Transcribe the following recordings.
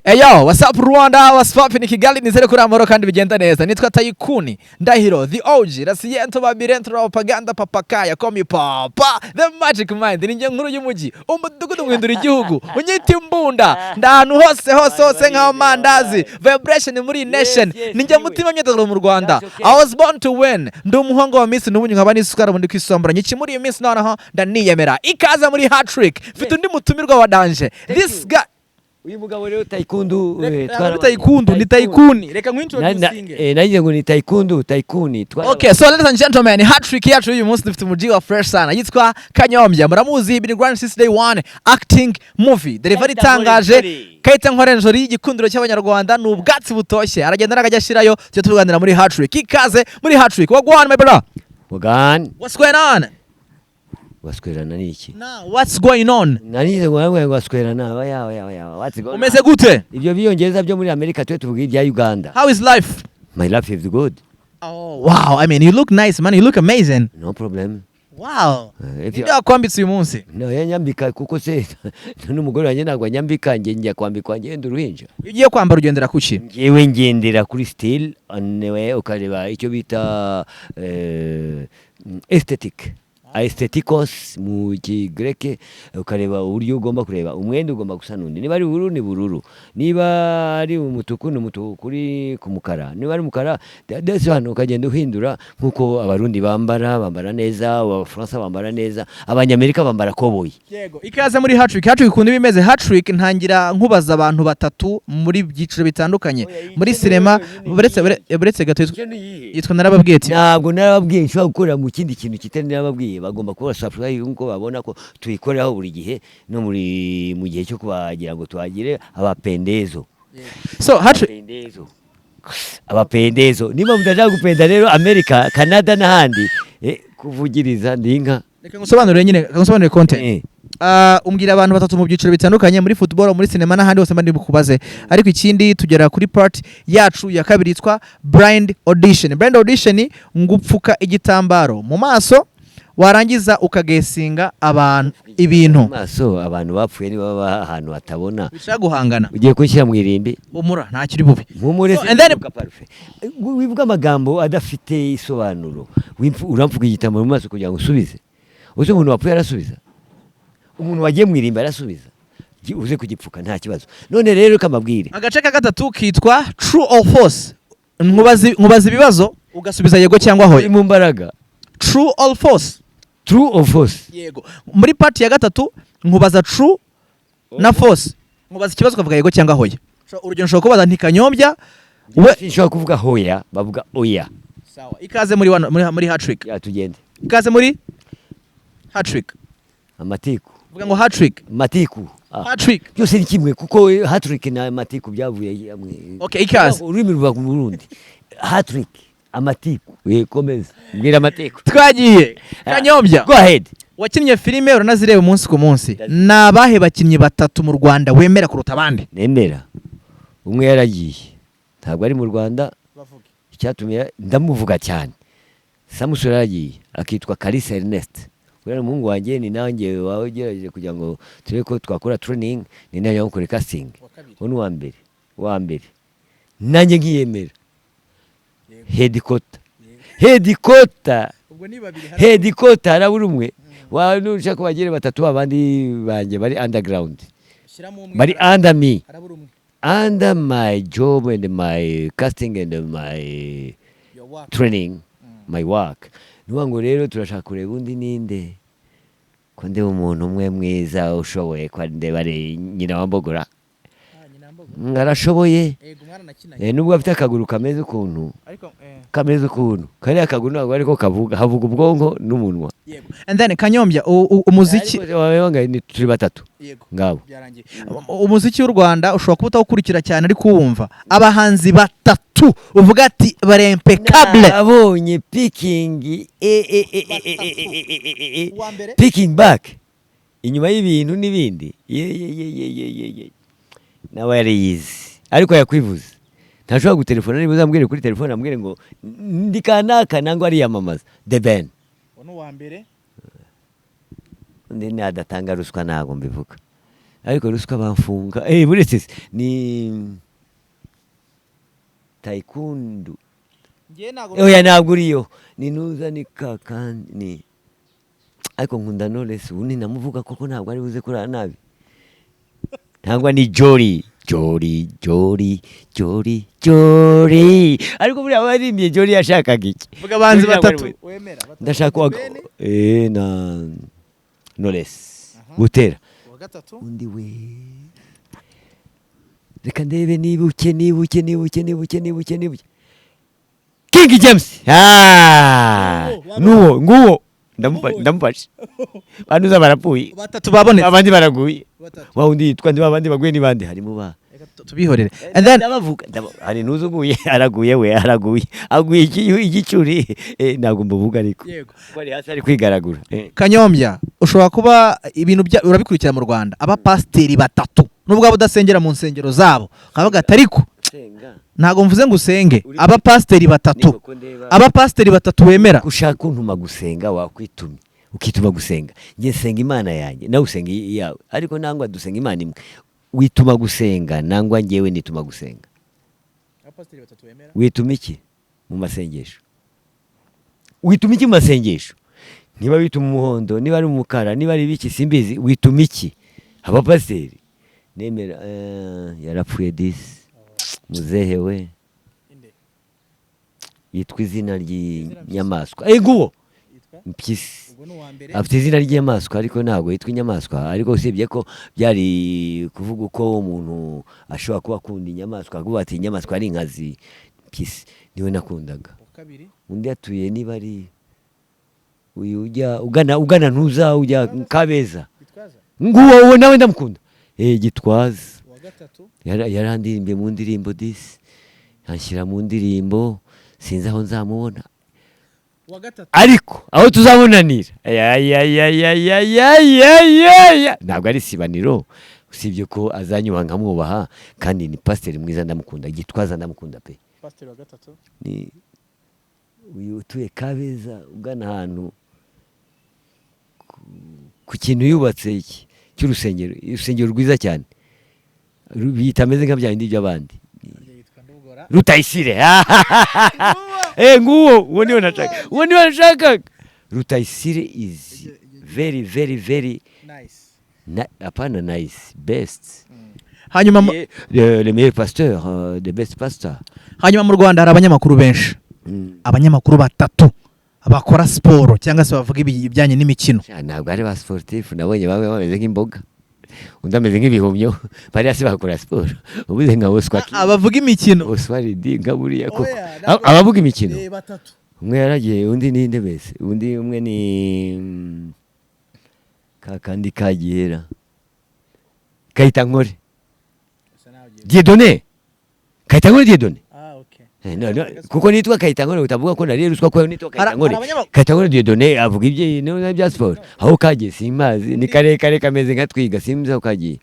Eyo, what's up Rwanda, what's poppin' in Kigali, nizere kuri amahoro kandi bigenda neza. Nitwa Tycoon, Ndahiro, the OG, Rasiento Babirento Propaganda Papakaya, Komi Papa, the Magic Mind, ninjye nkuru y'umugi, umudugudu guhindura igihugu, unyita imbunda, ndahantu hose nk'amandazi, vibration muri nation, ninjye mutima myidagaduro mu Rwanda. I was born to win, ndi umuhungu wa Miss n'ubundi nkaba nisukara bundi kwisambura, nyiki muri iyi Miss nonaho ndaniyemera. Ikaza muri hat trick, mfite undi mutumirwa wa danje. This guy uyu mugabo rero Taikundu ni Tycoon. Reka nk'introducing. Nagize ngo ni Taikundu. Okay, so ladies and gentlemen, hat-trick yacu uyu munsi dufite umuji wa fresh sana. Yitwa Kanyombya. Muramuzi been grand since day one, acting movie. Delivery itangaje. Kaita Nkwarenjori igikundiro cy'abanyarwanda n'ubwatsi butoshye. Aragenda nakajya shirayo cyo tuganira muri hat-trick. Ikaze muri hat-trick. Wagwan my brother. Wagwan. What's going on? Waswerana niki? Now, what's going on? Nanize ngo namwe waswerana what's going on? Umeze gute? Ibyo biyongeza byo muri America twe tuvuga ibya Uganda. How is life? My life is good. Oh, wow. I mean, you look nice, man. You look amazing. No problem. Wow. Ibyo akwambitse uyu munsi. No, yanyambika kuko se n'umugore wanjye nagwa nyambika njye kwambikwa ngende uruhinja. Ugiye kwambara ugendera kuki? Ngewe ngendera kuri style anyway ukareba icyo bita aesthetic. Aestheticos mu Kigreke ukareba uburyo ugomba kureba umwenda ugomba gusa nundi niba ari bururu ni bururu niba ari umutuku ni umutuku kuri kumukara niba ari umukara ndetse hano ukagenda uhindura nkuko abarundi bambara neza abafaransa bambara neza abanyamerika bambara koboyi. Yego ikaze muri hat-trick kuntu bimeze hat-trick ntangira nkubaza abantu batatu muri byiciro bitandukanye muri cinema buretse gato yitwa narababwiye ati ntabwo narababwiye nshobora gukora mu kindi kintu kitari narababwiye bagomba kuba surprise nko babona ko tuyikoreraho buri gihe no muri mu gihe cyo kubagira ngo tuhagire abapendezo. So abapendezo niba mudashaka gupenda rero America Canada n'ahandi kuvugiriza ndinka. Reka ngusobanurire content. Umbwira abantu batatu mu byiciro bitandukanye muri football muri cinema n'ahandi hose mbandi bukubaze ariko ikindi tugera kuri part yacu ya kabiri yitwa blind audition ngupfuka igitambaro mu maso warangiza ukagesinga abantu ibintu maso abantu bapfuye ni baba ahantu batabona bishaka guhangana ugiye kwishyira mu irimbi umura nta kiri bubi wivuga amagambo adafite isobanuro uramvuga igitambaro mu maso kugira ngo usubize uze umuntu wapfuye arasubiza umuntu wagiye mu irimbi arasubiza uze kugipfuka nta kibazo none rero kamabwire agace ka gatatu kitwa true or false nkubaza ibibazo ugasubiza yego cyangwa hoya mu mbaraga true or false yego muri part ya gatatu nkubaza true na false nkubaza ikibazo ukavuga yego cyangwa hoya urugero nshobora kubaza nti Kanyombya we nshobora kuvuga hoya bavuga oya. Sawa ikaze muri hat-trick ya tugende ikaze muri hat-trick amatiku vuga ngo hat-trick matiku hat-trick byose ni kimwe kuko hat-trick na matiku byavuye hamwe. Okay ikaze ururimi ruva mu Burundi hat-trick amatiku komeza mbwira amatiku twagiye Kanyombya go ahead. Wakinnye filime uranazireba umunsi ku munsi nabahe bakinnyi batatu mu Rwanda wemera kuruta abandi? Nemera umwe yaragiye ntabwo ari mu Rwanda icyatumye ndamuvuga cyane Samusura yaragiye akitwa Kalisa Ernest uriya umuhungu wanjye ni nanjye wawe ugerageje kugira ngo turebe ko twakora training ni nayo gukora casting uwo wa mbere nanjye ngiyemera headquarter arabura umwe wanusha ko bagire batatu abandi banje bari underground bari under me under my job and my casting and my training my work nubango rero turashaka kureba undi ninde ko ndeba umuntu umwe mwiza ushoboye kwa ndeba nyina wambogora ngarashoboye nubwo afite akaguru kameze ukuntu kari akaguru ntabwo ariko kavuga havuga ubwonko n'umunwa. And then Kanyombya umuziki wabanga ni turi batatu ngabo umuziki w'u Rwanda ushobora kuba utawukurikira cyane ariko wumva abahanzi batatu uvuga ati bare impeccable abonye picking back inyuma y'ibintu n'ibindi nawe yariyizi ariko yakwivuze ntashobora gutelefona niba uzambwire kuri telefone ambwire ngo ndikanaka nango ari yamamaza The Ben uno wa mbere ndi nadatanga ruswa nago mbivuga ariko ruswa bamfunga buretse se, ni taekwondo oya ntabwo uriyo, ni nuza ni kakandi ni, ariko nkunda Knowless ubundi namuvuga koko ntabwo ari buze kurara nabi, ntabwo ni Jolly ariko buriya waririmbye Jolly yashakaga iki? vuga abanzi batatu wemera. Ndashaka na Knowless Butera wa gatatu undi we, reka ndebe nibuke King James. Nguwo ndamufashe banduza barapfuye batatu babonetse, abandi baraguye, wa undi yitwa ndi babandi baguye ni bande, harimo ba tubihorere. And then ndabavuga hari nuzuguye aguye igicuri ntabwo mbuvuga ariko bari hasi ari kwigaragura. Kanyombya, ushobora kuba ibintu urabikurikira mu Rwanda, abapasiteri batatu nubwo abudasengera mu nsengero zabo kavuga atariko ntago mvuze ngo usenge, abapasiteri batatu wemera. Ushaka untuma gusenga wakwitumye ukituma gusenga, nge senga Imana yanjye nawe usenga yawe, ariko nangwa dusenga Imana imwe, wituma gusenga nangwa ngewe nituma gusenga. Abapasiteri batatu wemera, wituma iki mu masengesho? Wituma iki mu masengesho? Niba wituma umuhondo, niba ari umukara, niba ari biki simbizi, wituma iki? Abapasiteri nemera yarapfuye disi muzehe we yitwa izina ry'inyamaswa, nguwo mpyisi afite izina ry'inyamaswa ariko ntabwo yitwa inyamaswa, ariko usibye ko byari kuvuga uko umuntu ashobora kuba akunda inyamaswa, kuvuga ati inyamaswa ari inkazi, mpyisi niwe nakundaga. Undi yatuye niba ari uyu ugana ntuza ujya Kabeza, nguwo we nawe ndamukunda. Gitwaza yarandirimbye mu ndirimbo disi, anshyira mu ndirimbo, sinzi aho nzamubona ariko aho tuzabonanira ntabwo ari sibaniro, usibye ko azanyuha nkamwubaha, kandi ni pasiteri mwiza ndamukunda. Gitwaza ndamukunda pe. Pasiteri wa gatatu ni uyu utuye Kabeza, ugana ahantu ku kintu yubatse iki cy'urusengero, urusengero rwiza cyane bitameze nka bya bindi by'abandi. Rutayisire nguwo uwo niwe nashaka. Rutayisire is very nice. Apana nice, best. Hanyuma le meilleur pasteur, the best pastor. Hanyuma mu Rwanda hari abanyamakuru benshi, abanyamakuru batatu bakora siporo cyangwa se bavuga ibijyanye n'imikino. Ntabwo ari ba sportif, nabonye bamwe bameze nk'imboga, undi ameze nk'ibihumyo, bari hasi bakora siporo, ubuze nka Oswaki abavuga imikino, Oswalidi nka buriya koko abavuga imikino batatu. Umwe yaragiye, undi ni nde bese, umwe ni kakandi kagihera Kayitankore Dieudonné, Kayitankore Dieudonné. Kuko nitwa Kayitankore utavuga ko nari ruswa ko nitwa Kayitankore. Kayitankore Dieudonné avuga ibye bya sport. Aho kagiye simazi, ni kare kameze nka twiga, simbiza aho kagiye.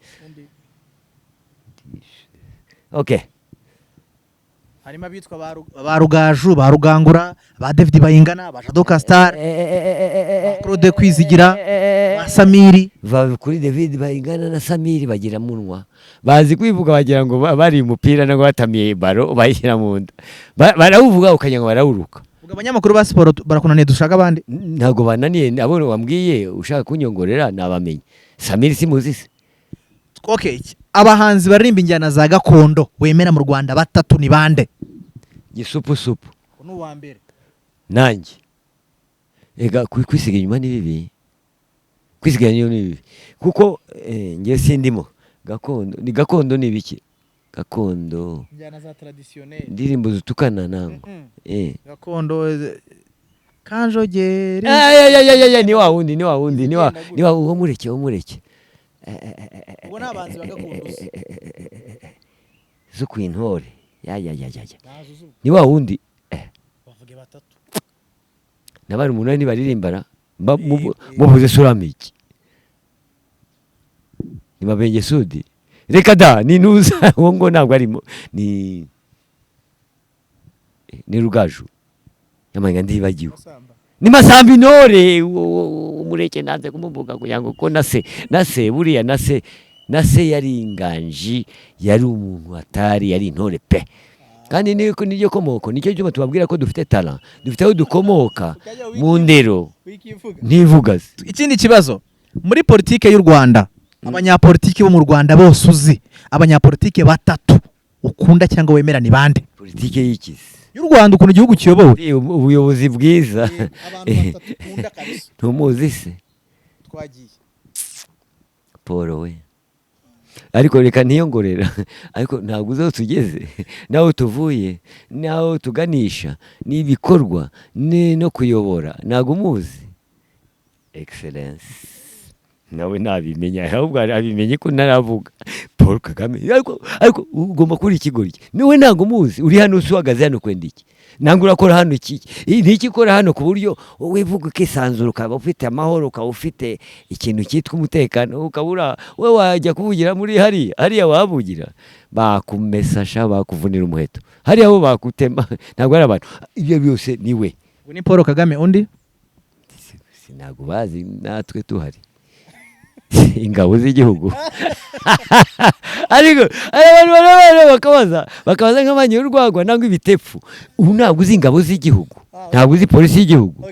Okay. Harimo abitwa ba Rugaju, ba Rugangura, ba David Bayingana, ba Shadoka Star, Claude Kwizigira, ba Samiri. Kuri David Bayingana na Samiri bagira munwa, bazi kwivuga bagira ngo bari umupira nangwa batamiye baro bayira mu nda, barawuvuga ukanyanga barawuruka. Uga abanyamakuru ba sport barakunaniye dushaka abandi? Ntago bananiye, abo wambwiye ushaka kunyongorera nabamenye. Samiri simuzise. Okay, abahanzi baririmba injyana za gakondo wemera mu Rwanda batatu ni bande? Gisupu n'uwa mbere nanjye. Ega kwisiga inyuma ni bibi, kwisiga inyuma ni bibi kuko ngiye sindimo. Gakondo ni biki? Gakondo injyana za traditionnel, ndirimbo zitukana nango. Gakondo kanjogere ni wa wundi umureke ubu nabanzi bagakondo zo kwintore ni wa wundi bavuge batatu nabari umunani baririmbara muvuze suramiki ni Mabenge Sudi, reka da ni nuza uwo ngo ntabwo arimo, ni Rugaju yamanga ndibagiwe, ni Masambi Ntore umureke nanze kumuvuga kugira ngo ko nase buriya nase na se yari inganji, yari umuntu atari, yari intore pe. Kandi niryo komoko, nicyo cyuma tubabwira ko dufite talent, dufite aho dukomoka mu ndero ntivugaze. Ikindi kibazo muri politike y'u Rwanda, abanyapolitike bo mu Rwanda bose uzi, abanyapolitike batatu ukunda cyangwa wemera ni bande? Politike y'ikizi y'u Rwanda, ukuntu igihugu kiyobowe, ubuyobozi bwiza, abantu batatu ukunda kabisa. ntumuzi se? Twagiye Paul we, ariko reka ntiyongorera, ariko ntabwo uzi aho tugeze, n'aho tuvuye, n'aho tuganisha, n'ibikorwa no kuyobora, ntabwo umuzi. Excellence nawe nabimenya, ahubwo abimenye ko ntaravuga Paul Kagame, ariko ugomba kuri ikigoryi, niwe ntabwo umuzi. Uri hano uhagaze hano kwenda iki? Ntabwo urakora hano iki n'iki ukora hano ku buryo wivuga ukisanzura, ukaba ufite amahoro, ukaba ufite ikintu cyitwa umutekano, ukabura we wajya kuvugira muri hariya wavugira bakumesasha, bakuvunira umuheto, hariya bo bakutema. Ntabwo ari abantu, ibyo byose niwe. Ubu ni Paul Kagame. Undi ntabwo bazi, natwe tuhari ingabo z'igihugu. Ariko abantu bakabaza nk'abanyi y'urwagwa nangwa ibitepfu. Ubu ntabwo uzi ingabo z'igihugu, ntabwo uzi polisi y'igihugu,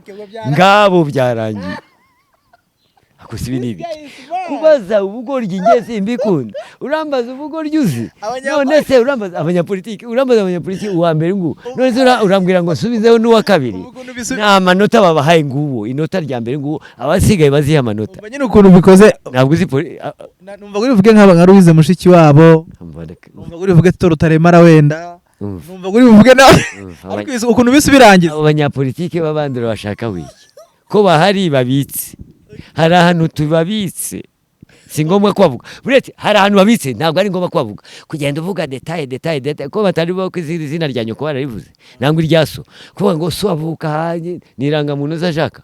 ngabo byarangiye. Ako si binibi kubaza ubugoryi, ngiye simbikunda. Urambaza ubugoryi uzi, none se urambaza abanyapolitiki, uwa mbere nguwo, none se urambwira ngo subizeho n'uwa kabiri. Nta manota babahaye nguwo, inota rya mbere nguwo, abasigaye baziha amanota. nyine ukuntu bikoze, ntabwo uzi numva uri vuge nk'aba Louise Mushikiwabo, numva uri vuge Tito Rutaremara wenda, numva uri vuge nawe, ariko ukuntu bise birangiza. Abo banyapolitiki babandura bashaka wiki ko bahari babitse, hari ahantu tubabitse, si ngombwa kwavuga. Buretse hari ahantu babitse, ntabwo ari ngombwa kwavuga, kugenda uvuga detail ko batari bo kwizira izina rya nyoko bararivuze, nangwa iryaso kuvuga ngo so avuka hanye niranga muntu zashaka.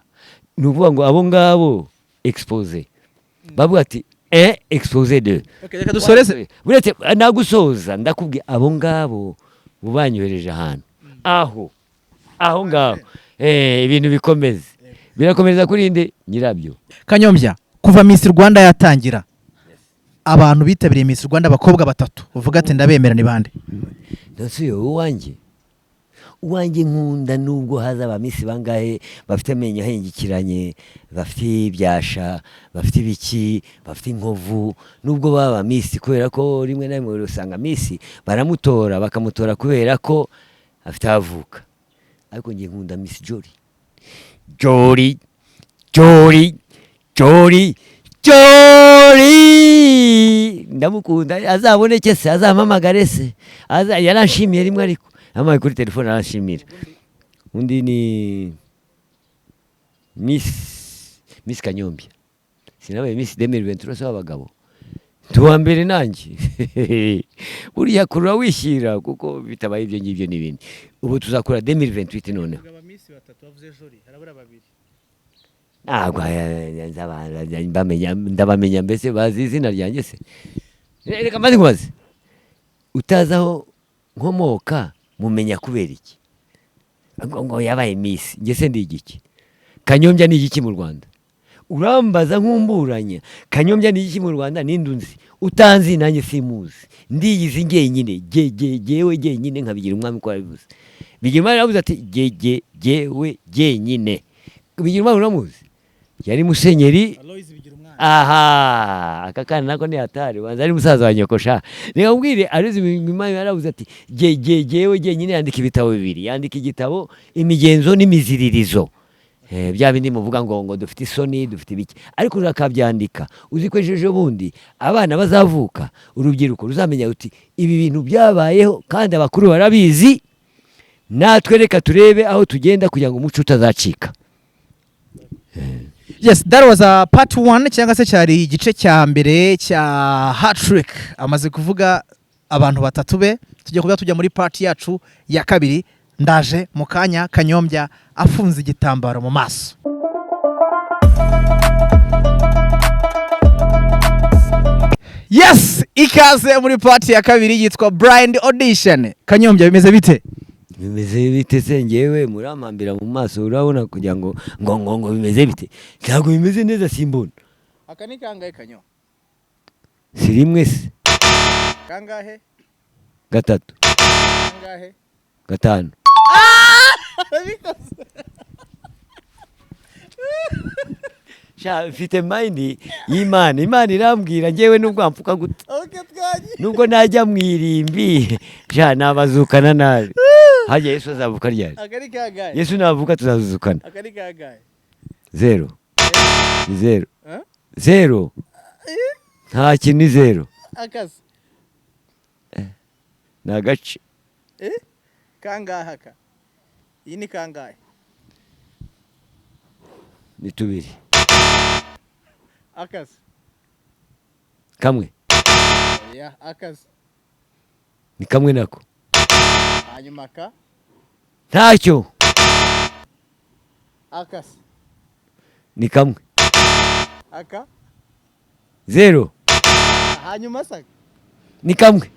Nuvuga ngo abo ngabo expose, bavuga ati expose de. Okay, reka dusoreze. Buretse nagusoza ndakubwiye abo ngabo bubanyohereje ahantu aho ngabo ibintu bikomeze, birakomereza kuri inde nyirabyo. Kanyombya, kuva Miss Rwanda yatangira, abantu bitabiriye Miss Rwanda abakobwa batatu uvuga ati ndabemera ni bande? Ndasuyo uwanjye nkunda, nubwo haza aba Miss bangahe bafite amenyo ahengikiranye, bafite ibyasha, bafite ibiki, bafite inkovu, nubwo baba Miss, kubera ko rimwe na rimwe usanga Miss baramutora bakamutora kubera ko afite avuka. Ariko ngiye nkunda Miss Jolly, ndamukunda. Azaboneke se, azampamagare se, yaranshimiye rimwe, ariko amaye kuri telefone aranshimira. Undi ni Miss Kanyombya, sinabaye Miss 2023 s'abagabo tuwa mbere nanjye. Buriya kurura wishyira, kuko bitabaye ibyo ngibyo n'ibindi. Ubu tuzakora 2028 noneho. Ndabamenya mbese bazi izina ryanjye se. Reka mbaze nkubaze, utazaho nkomoka mumenya kubera iki? Ngo yabaye Miss, nge se ndi igiki? Kanyombya ni igiki mu Rwanda? Urambaza nkumburanya, Kanyombya ni igiki mu Rwanda? Nindunzi utanzi nanjye simuzi, ndiyizi ngenyine, jewe ngenyine nkabigira umwami ko yabivuze. Bigirima yaravuze ati jewe ngenyine. Bigirima uramuzi? Yari musenyeri. Aha, akakana nako ni hatari, wanza ari musaza wa nyokosha. Nikambwire Aloyizi Bigirima yaravuze ati jewe ngenyine, yandika ibitabo bibiri, yandika igitabo imigenzo n'imiziririzo. Bya bindi muvuga ngo dufite isoni, dufite ibiki, ariko urakabyandika uzi ko ejo bundi abana bazavuka, urubyiruko ruzamenya uti ibi bintu byabayeho kandi abakuru barabizi, natwe reka turebe aho tugenda kugira ngo umuco utazacika. Yes, that was a part 1 cyangwa se cyari igice cya mbere cya Hat-Trick. Amaze kuvuga abantu batatu be, tujya muri part yacu ya kabiri. Ndaje mu kanya Kanyombya afunze igitambaro mu maso. Yes, ikaze muri part ya kabiri yitwa Blind Audition. Kanyombya bimeze bite? Bimeze bite se ngewe murampambira mu maso, urabona kugira ngo bimeze bite? Ntabwo bimeze neza, simbona. Akani kangaye Kanyo? si rimwe se kangahe gatatu kangahe gatanu sha mfite mind y'Imana. Imana irambwira njyewe nubwo amfuka gute okay twaje nubwo najya mwirimbi sha nabazukana nabi haje Yesu azavuka ryari akari kangahe Yesu navuka tuzazukana akari kangahe 0 ni 0 eh 0 nta kintu ni 0 akazi na gace kangahe aka iyi ni kangahe ni 2 akazi kamwe ya akazi ni kamwe nako hanyuma ka ntacyo akazi ni kamwe aka 0 hanyuma saka ni kamwe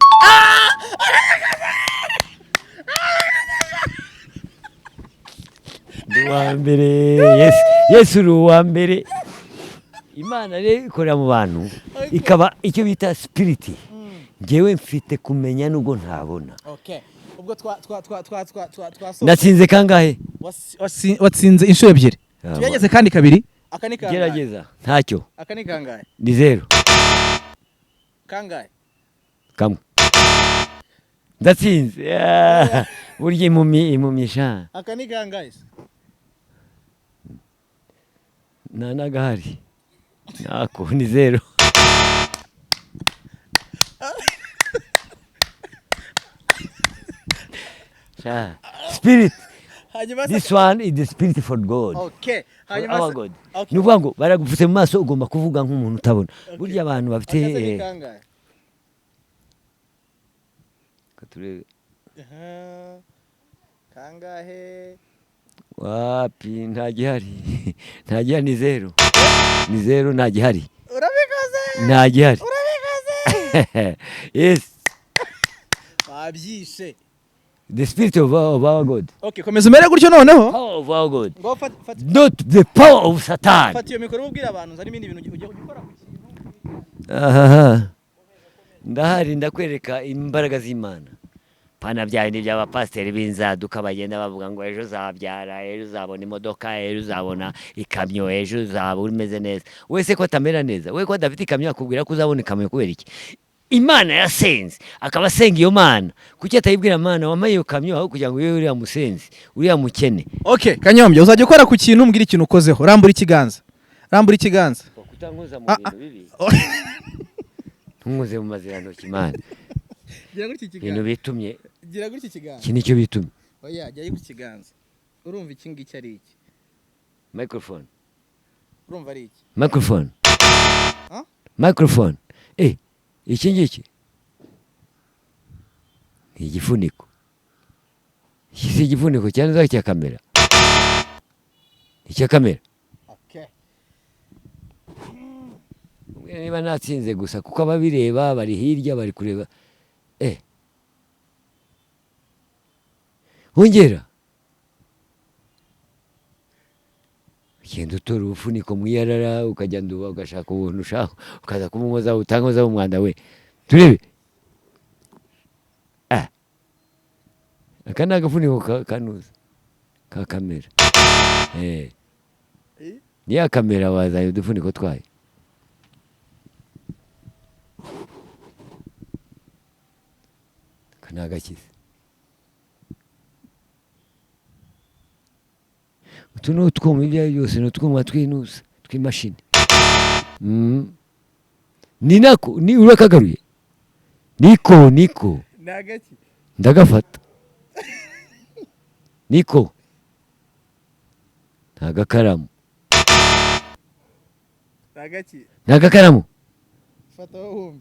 ndi wa mbere Yesu uri uwa mbere. Imana rero ikorera mu bantu ikaba icyo bita spirit. Njyewe mfite kumenya nubwo ntabona. okay ubwo Natsinze kangahe watsinze inshuro ebyiri tugeze kandi kabiri aka ni kangahe gerageza ntacyo aka ni kangahe ni 0 kangahe kamwe ndatsinze burya impumyi sha aka ni kangahe nta nagahari nako ni 0 sha spirit. This one is the spirit for God. okay Our God. Nuvuga ngo baragufutse mu maso ugomba kuvuga nk'umuntu utabona. Burya abantu bafite katurebe kangahe wapi nta gihari nta gihari ni 0 ni 0 nta gihari urabikoze nta gihari urabikoze yes wabyishe the spirit of our God. Okay komeza umere gutyo noneho Power of our God. ngo Not the power of Satan. fatiyo mikoro ubwira abantu zari ibindi bintu ugiye gukora ku kintu ndahari ndakwereka imbaraga z'Imana. Pana byari by'abapasteri b'inzaduka bagenda bavuga ngo ejo zabyara ejo uzabona imodoka ejo uzabona ikamyo ejo uzaba umeze neza. Wese ko atamera neza we ko adafite ikamyo akubwira ko uzabona ikamyo kubera iki? Imana yasenze akaba asenga iyo mana kuki atayibwira mana wamaye iyo kamyo aho kugira ngo yewe uriya musenzi uriya mukene. Okay Kanyombya uzajya ukora ku kintu umbwira ikintu ukozeho rambura ikiganza kutankoza mu bintu bibi ntunkoze mu mazirantoki mana gira gutya ikiganza ibintu bitumye gira gutya ikiganza iki nicyo bitumye oya gira gutya ikiganza urumva iki ngiki ari iki microphone urumva ari iki microphone iki ngiki ni igifuniko iki si igifuniko cyane za cya kamera icya kamera okay niba natsinze gusa kuko ababireba bari hirya bari kureba ongera ugenda utora ubufuniko mu iyarara ukajya nduba ugashaka ubuntu ushaka ukaza kumuhozaho utankozaho umwanda we turebe aka ni agafuniko kanuza ka kamera ni ya kamera wazanye udufuniko twayo aka ni agakiza utu ni utwuma ibyo ari byose ni utwuma twinusa tw'imashini ni nako ni urakagaruye niko nagaki ndagafata niko ntagakaramu nagaki ntagakaramu fata wumva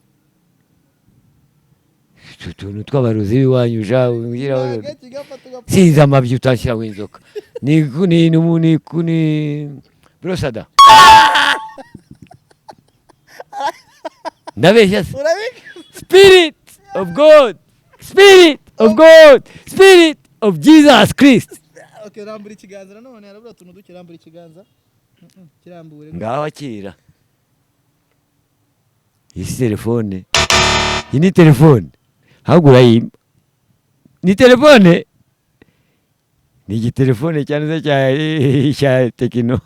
utuntu tw'abarozi b'iwanyu sinzi amabyi utashyiraho inzoka ni brosada ndabeshya se spirit of God spirit of Jesus Christ. Okay rambura ikiganza nanone harabura tuntu duke rambura ikiganza kirambure ngaho akira iyi si telefone, iyi ni telefone ahubwo urayimba, ni telefone, ni igitelefone cyane cya Tekino.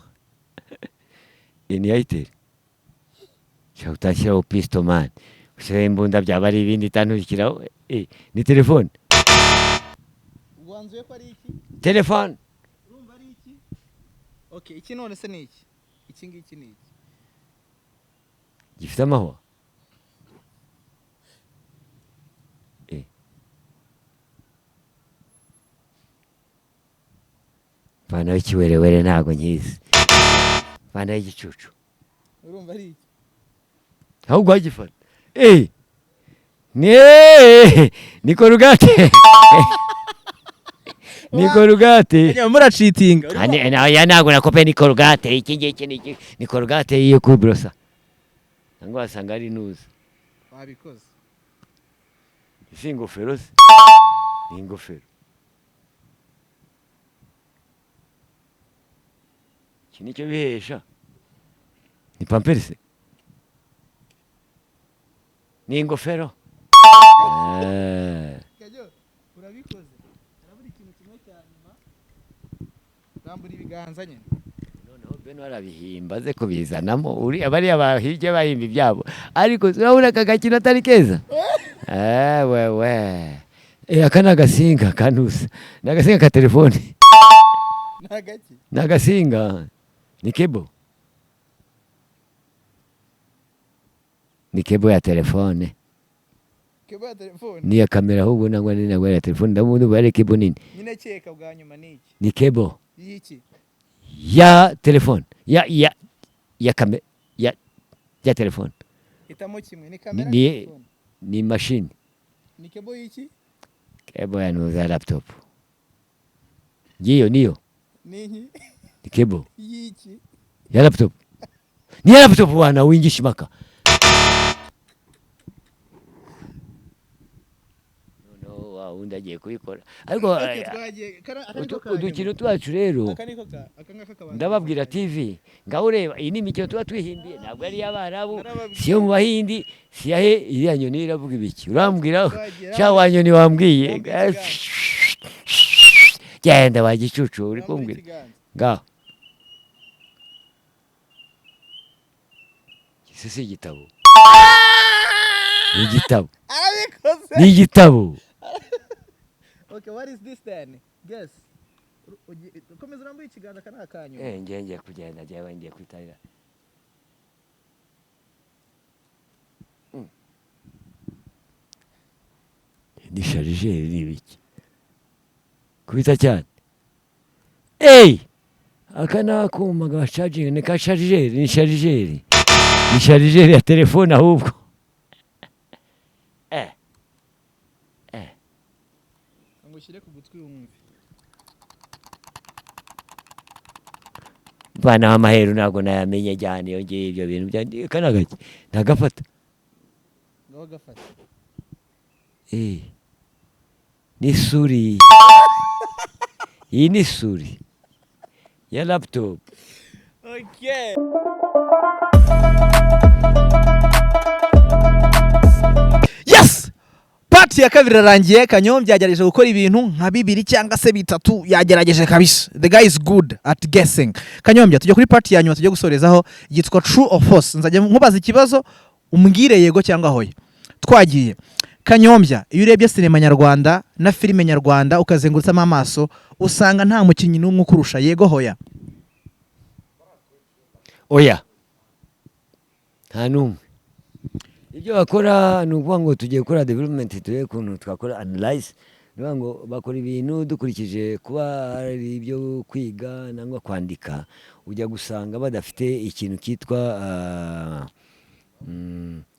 Ni Itel cyo utashyiraho pisto man, ushyiraho imbunda byaba ari ibindi itandukiraho. Ni telefone, wanzuye ko ari iki telefone. urumva ari iki? Okay, iki none se ni iki? Iki ngiki ni iki? Gifite amahwa. Vana w'ikiwerewere ntago nkizi, vana y'igicucu, urumva ari iki? ahubwo wagifata. Ni korugate. Ni korugate. Muracitinga. Ya ntago nakope ni korugate. Iki ngiki ni korugate yo kubrosa. Nangwa wasanga ari nuza. Wabikoze. Isi ingofero se. Ni ingofero. Iki nicyo bihesha. Ni pamperse. Ni ingofero. Kajyo, urabikoze. Arabura ikintu kimwe cyanyuma. Rambura ibiganza nyine. Noneho beno arabihimba ze kubizanamo. Uri abari abahirye bahimba ibyabo. Ariko urabona kagakina atari keza. Wewe. Aka nagasinga kanusa. Nagasinga ka telefone. Nagaki. Nagasinga. Ni kebo. Ni kebo ya telefone. Kebo ya telefone. Ni ya kamera ahubwo nangwa ni nangwa ya telefone. Ndamundi bare kebo nini? Nyine cyeka bwa nyuma ni iki? Ni kebo. Yiki? Ya telefone. Ya kamera ya telefone. Hitamo kimwe ni kamera ni machine. Ni kebo yiki? Kebo ya nuza laptop. Niyo. Ni kebo. Yiki? Ya laptop. Ni ya laptop wana wingisha maka. Undi agiye kubikora ariko udukino twacu rero ndababwira TV ngaho ureba iyi ni imikino tuba twihimbiye, ntabwo ari iy'Abarabu, si yo mu Bahindi, si yahe. Iriya nyoni iravuga ibiki? Urambwira sha wa nyoni wambwiye genda wa gicucu uri kumbwira ngaho. Iki si igitabo, ni igitabo. Okay, what is this then? Guess. Komeza urambuye ikiganza kana akanyu. Ngiye kugenda ngiye kwitarira. Ni charger ni biki? Kubita cyane. Aka nakuma ga charging ni ka charger, ni charger. Ni charger ya telefone ahubwo. Ngushyire ku gutwi wumve. Bana amaheru ntago nayamenye cyane iyo ngiye ibyo bintu byandi kanagaki ntagafata. Ngaho gafata. Ni suri. Iyi ni suri ya laptop. Okay. Yes! Part ya kabiri rarangiye. Kanyombya yagerageje gukora ibintu nka 2 cyangwa se 3, yagerageje kabisa. The guy is good at guessing. Kanyombya tujye kuri part ya nyuma tujye gusorezaho yitwa True or False. Nzajya nkubaza ikibazo umbwire yego cyangwa hoya. Twagiye. Kanyombya, iyo urebye sinema nyarwanda na filime nyarwanda ukazengurutsamo amaso usanga nta mukinnyi n'umwe ukurusha, yego hoya? Oya. Nta n'umwe. Ibyo bakora ni ukuvuga ngo tugiye gukora development, tugiye kuntu twakora analyze, niyo ngo bakora ibintu dukurikije kuba ari ibyo kwiga nangwa kwandika, ujya gusanga badafite ikintu kitwa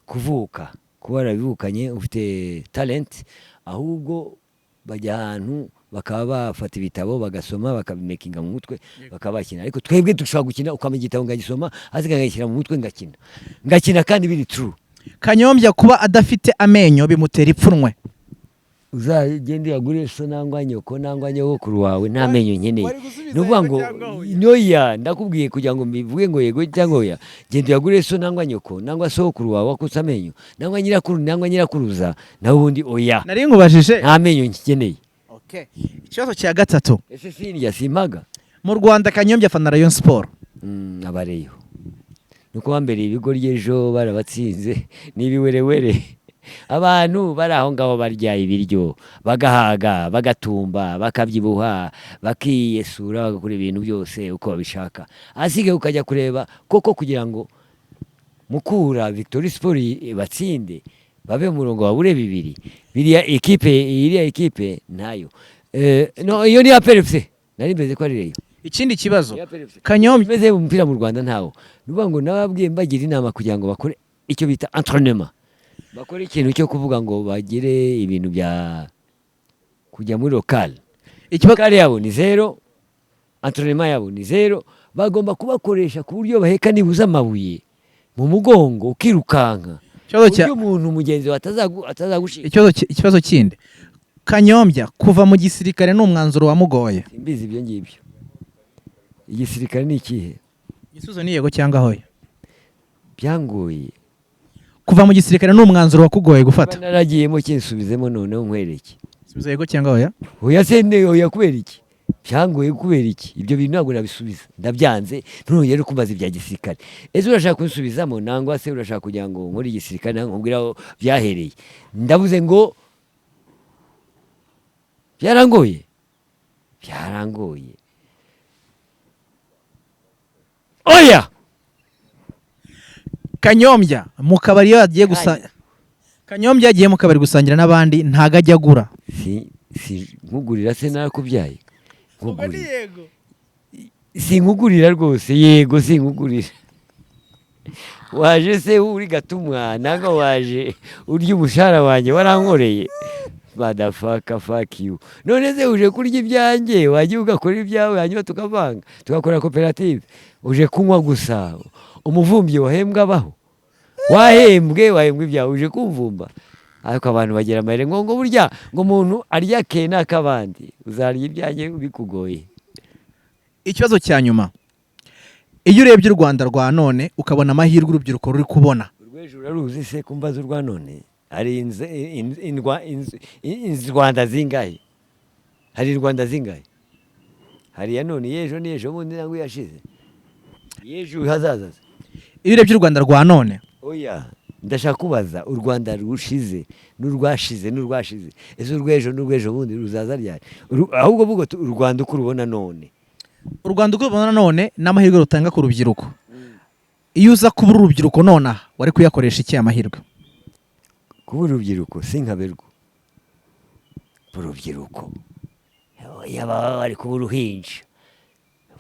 kuvuka, kuba barabivukanye ufite talent, ahubwo bajya ahantu bakaba bafata ibitabo bagasoma bakabimekinga mu mutwe bakaba bakina. Ariko twebwe dushobora gukina ukamenya igitabo ngagisoma hasi ngagishyira mu mutwe ngakina kandi biri true. Kanyombya kuba adafite amenyo bimutera ipfunwe. uzagende yagure so nangwa nyoko nangwa nyogokuru wawe nta menyo nkeneye nuvuga ngo noya ndakubwiye kugira ngo mbivuge ngo yego cyangwa oya gende yagure so nangwa nyoko nangwa sokuru wawe akusa menyo nangwa nyirakuru nangwa nyirakuruza naho ubundi oya nari nkubajije nta menyo nkeneye. Okay, ikibazo cya gatatu ese sinjya simaga mu Rwanda Kanyombya afana Rayon Sport. Abareyo nuko bambereye ibigo ry'ejo barabatsinze n'ibiwerewere abantu bari aho ngaho barya ibiryo bagahaga bagatumba bakabyibuha bakiyesura bagakora ibintu byose uko babishaka asige ukajya kureba koko kugira ngo Mukura Victory Sport batsinde babe murongo wa bure bibiri biriya ekipe nayo no iyo ni APRFC nari mbeze ko ari reyo. Ikindi kibazo Kanyombya meze umupira mu Rwanda ntawo nuvuga ngo nababwiye mbagira inama kugira ngo bakore icyo bita entraînement bakora ikintu cyo kuvuga ngo bagire ibintu bya kujya muri local kare yabo ni zero entraînement yabo ni zero bagomba kubakoresha ku buryo baheka nibuza amabuye mu mugongo ukirukanka uburyo umuntu mugenzi atazagushika. Ikibazo kindi Kanyombya kuva mu gisirikare n'umwanzuro wamugoye. Simbizi ibyo ngibyo. Igisirikare ni ikihe? Igisubizo ni yego cyangwa hoya. Byangoye. Kuva mu gisirikare n'umwanzuro wakugoye gufata. Naragiyemo kinsubizemo noneho nkwereke. Subiza yego cyangwa hoya. Hoya sende hoya kubera iki? Byangoye kubera iki? Ibyo bintu ntabwo nabisubiza. Ndabyanze none rero kumbaza ibya gisirikare. Ese urashaka kunsubizamo nangwa se urashaka kugira ngo nkore igisirikare nkubwira byahereye. Ndavuze ngo byarangoye. Oya Kanyombya mu kabari yagiye Kanyombya yagiye mu kabari gusangira n'abandi ntaga ajya agura. Si nkugurira se narakubyaye. Si nkugurira rwose yego si nkugurira. Waje se uri gatumwa nanga waje urya umushara wanjye warankoreye. Badafaka fuck you. None se uje kurya ibyanjye wagiye ugakora ibyawe hanyuma tukavanga tugakora koperative uje kunywa gusa umuvumbyi wahembwa abaho wahembwe ibyawe uje kumvumba ariko abantu bagira amahire ngo burya ngo umuntu arya kena kabandi uzarya ibyanjye bikugoye. Ikibazo cya nyuma iyo urebye u Rwanda rwa none ukabona amahirwe urubyiruko ruri kubona urwejo uraruzi se kumbaza urwa none hari Rwanda zingahe hari Rwanda zingahe hari ya none yejo niyejo bundi nangu yashize yejo hazaza. Iyo urebye u Rwanda rwa none oya ndashaka kubaza u Rwanda rushize n'urwashize ese urwejo bundi ruzaza ryari ahubwo vuga u Rwanda uko rubona none u Rwanda uko rubona none n'amahirwe rutanga ku rubyiruko. Iyo uza kubura urubyiruko nona wari kuyakoresha iki amahirwe? Kubura urubyiruko sinkaberwa urubyiruko yaba ari kubura uruhinja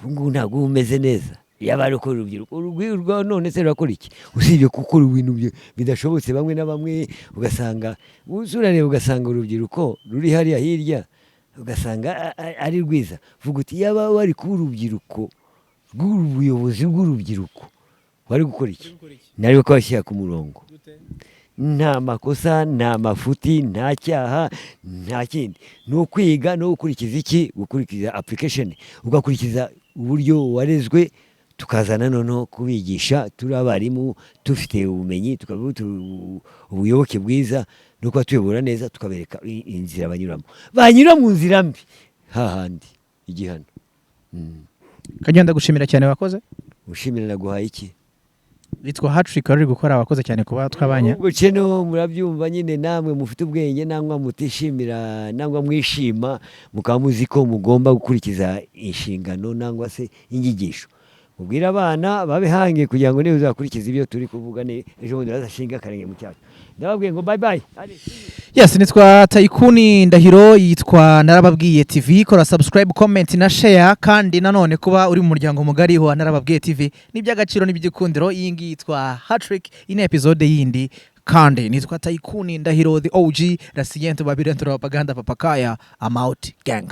ubu ntabwo umeze neza yaba ari kubura urubyiruko none se rurakora iki usibye gukora ibintu bidashobotse bamwe na bamwe ugasanga urareba ugasanga urubyiruko ruri hariya hirya ugasanga ari rwiza vuga uti yaba wari kubura urubyiruko rw'ubuyobozi bw'urubyiruko wari gukora iki nari kubashyira ku murongo nta makosa nta mafuti nta cyaha nta kindi no kwiga no gukurikiza iki gukurikiza application ugakurikiza uburyo warezwe tukazana noneho kubigisha turi abarimu dufite ubumenyi tukavuga ubuyoboke bwiza no kuba tuyobora neza tukabereka inzira banyura mu nzira mbi hahandi igihano. Kagenda gushimira cyane wakoze ushimira naguhaye iki bitwa Hatrick ari gukora abakoze cyane kuba twabanya ubwo ceno murabyumva nyine namwe mufite ubwenge nangwa mutishimira nangwa mwishima mukamuzi ko mugomba gukurikiza inshingano nangwa se inyigisho mubwira abana babe hange kugira ngo niba uzakurikiza ibyo turi kuvuga ne ejo bundi bazashinga karenge mu cyacu ndababwiye ngo bye bye. Yes, nitwa Tycoon Ndahiro yitwa Narababwiye TV kora subscribe comment na share kandi nanone kuba uri mu muryango mugari wa Narababwiye TV niby'agaciro n'iby'igikundiro iyi ngi yitwa Hatrick ine episode yindi kandi nitwa Tycoon Ndahiro the OG Rasiento Babirento Propaganda Papakaya I'm out gang.